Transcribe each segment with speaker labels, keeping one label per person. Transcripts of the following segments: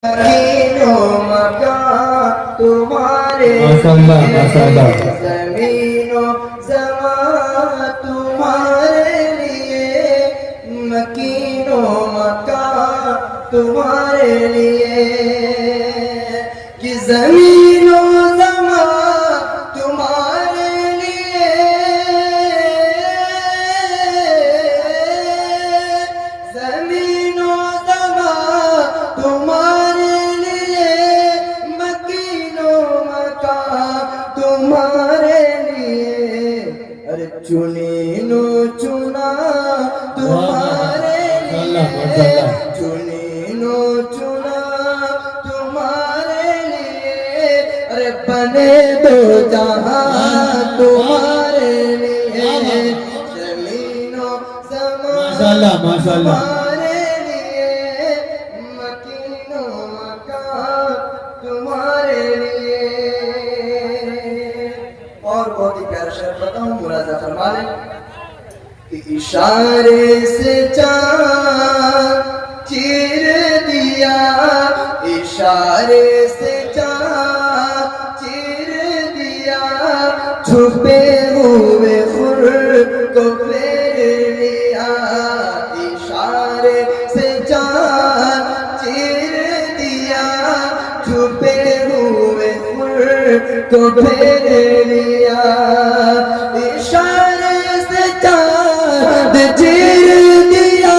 Speaker 1: مکینوں مکان تمہارے
Speaker 2: ماشاءاللہ
Speaker 1: زمین و زمان تمہارے لیے مکین و مکان تمہارے لیے کہ زمین و زمان تمہارے لیے زمین و زمان تمہارے لیے مکین و مکان تمہارے لیے ارے چنینو چنا تمہارے لیے چنینو چنا تمہارے لیے ارے بنے دو جہاں تمہارے لیے زمین و زمان تمہارے لیے مکین و مکان تمہارے لیے اور بہت ہی پیارا شعر بتاؤں ملاحظہ فرما لیں کہ اشارے سے چاند چیر دیا اشارے سے چاند چیر دیا چھپے ہوئے خور کو پھیر لیا اشارے سے چاند چیر دیا چھپے ہوئے خور کو پھیر لیا اشارے سے چاند چیر دیا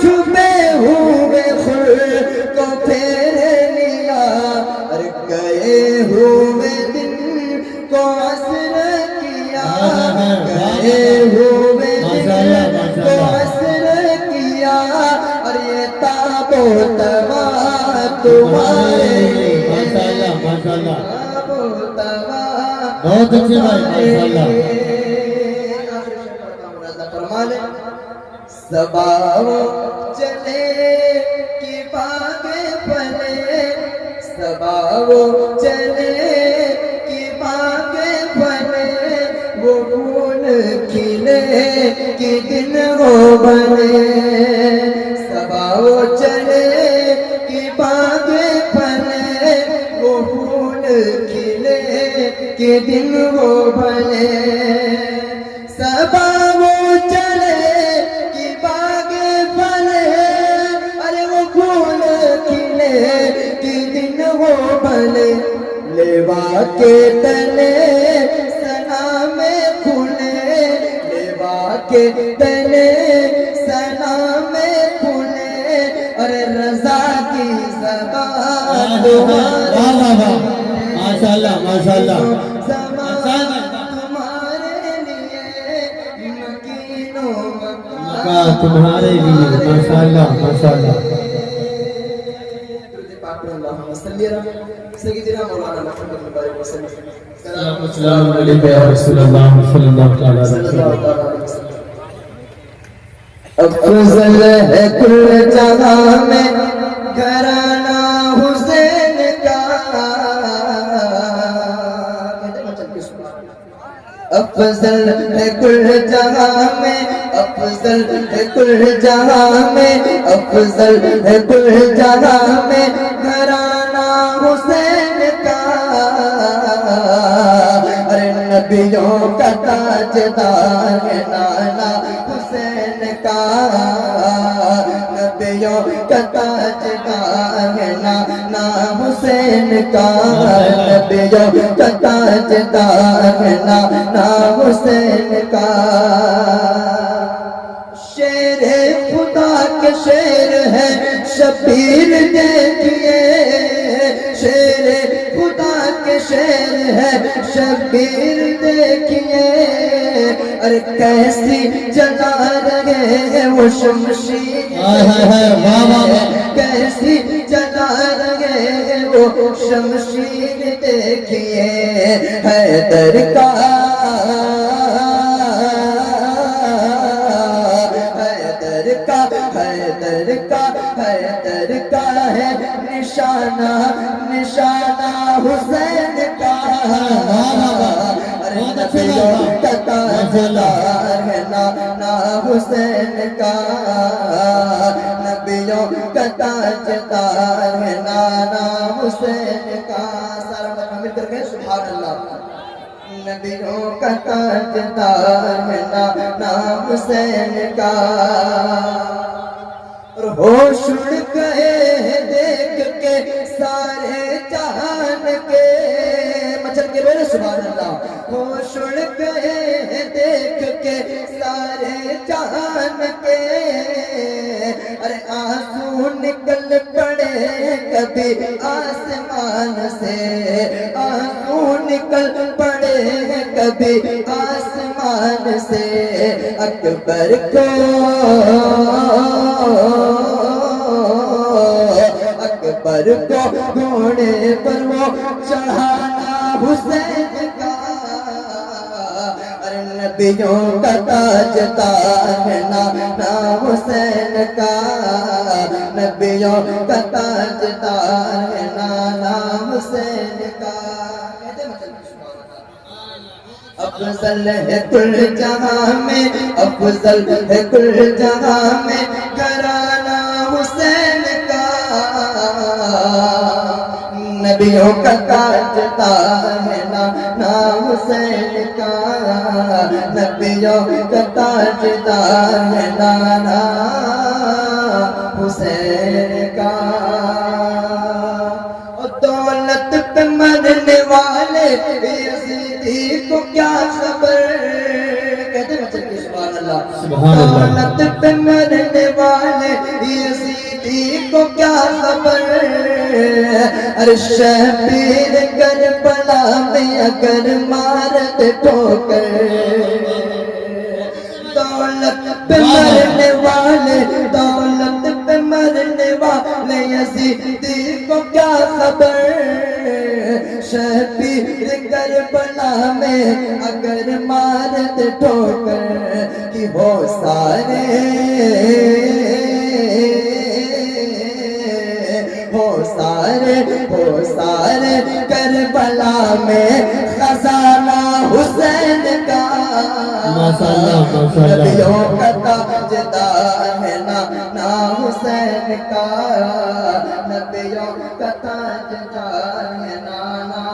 Speaker 1: چھپے ہوئے خور کو پھیر لیا اور گئے ہوئے دن کو عصر کیا گئے ہوئے دن کو عصر کیا اور یہ تاب و توا تمہارے لیے تاب و توا
Speaker 2: بہت اچھے بھائی
Speaker 1: فرمانے سباؤ چلے کی باغے پھلے سباؤ چلے کی باغے پھلے وہ پھول کھلے کی دن ہو بنے سباؤ چلے کی باغے پھلے وہ پھول کھلے کی دن ہو بنے سباؤ چلے کی باغ پھلے ارے وہ پھول کھلے کی دن ہو بھلے لیوا کے تلے سنا میں کھلے لیوا کے تلے سنا میں کھلے ارے رضا کی زبان تمہارے
Speaker 2: ماشاءاللہ تمہارے لیے ماشاءاللہ
Speaker 1: اللہم صلی علی سیدنا مولانا محمد بارک وسلم
Speaker 2: السلام علیکم یا رسول اللہ صلی اللہ علیہ وسلم
Speaker 1: افضل ہے کل جہاں میں گھرانہ حسین کا افضل ہے کل جہاں میں افضل ہے کل جہاں میں افضل ہے کل جہاں میں گھرانہ حسین کا ارے نبیوں کا تاجدار ہے نانا حسین کا نبیوں کا تاجدار ہے نانا حسین کا نبیوں کا تاجدار ہے نانا حسین کا شیر خدا کے شیر ہے شبیر دیکھیے شیر خدا کے شیر ہے شبیر دیکھیے ارے کیسی جلا رہے ہیں وہ شمشیر کیسی جلا رہے ہیں وہ شمشیر دیکھیے حیدر کا حیدر کا ہے نشانہ نشانہ حسین کا نبیوں کا تاجدار ہے نانا حسین کا نبیوں کا تاجدار ہے نانا حسین کا. سارا مجمع مل کر کے سبحان اللہ. نبیوں کا تاجدار ہے نانا حسین کا. ہوش اڑ گئے دیکھ کے سارے جہان کے. مچل کے میرے سبحان اللہ. ہوش اڑ گئے دیکھ کے سارے جہان کے. ارے آنسو نکل پڑے کبھی آسمان سے. آنسو نکل پڑے کبھی آسمان سے. اکبر کو اکبر کو گھوڑے پر وہ چڑھانا حسین کا. ارے نبیوں کا تاجدار ہے نانا حسین کا. نبیوں کا تاجدار ہے نانا حسین کا. افضل ہے کل جہاں میں افضل ہے کل جہاں میں گھرانہ حسین کا. نبیوں کا تاجدار ہے نانا حسین کا. نبیوں کا تاجدار ہے نانا حسین کا. دولت پہ مرنے والے یزیدی کو کیا خبر. کہتے ہیں بچے کی سبحان اللہ. دولت پہ مرنے والے یزیدی کو کیا خبر. ارے شبیر کربلا میں اگر مارت ٹھوکر. دولت پہ مرنے والے دولت پہ مرنے والے یزیدی کو کیا خبر. شبیر کربلا میں اگر مارت ٹھوکر کہ وہ سارے کربلا میں خزانہ حسین کا. نبیوں کا تاجدار ہے نانا حسین کا. نبیوں کا تاجدار ہے نانا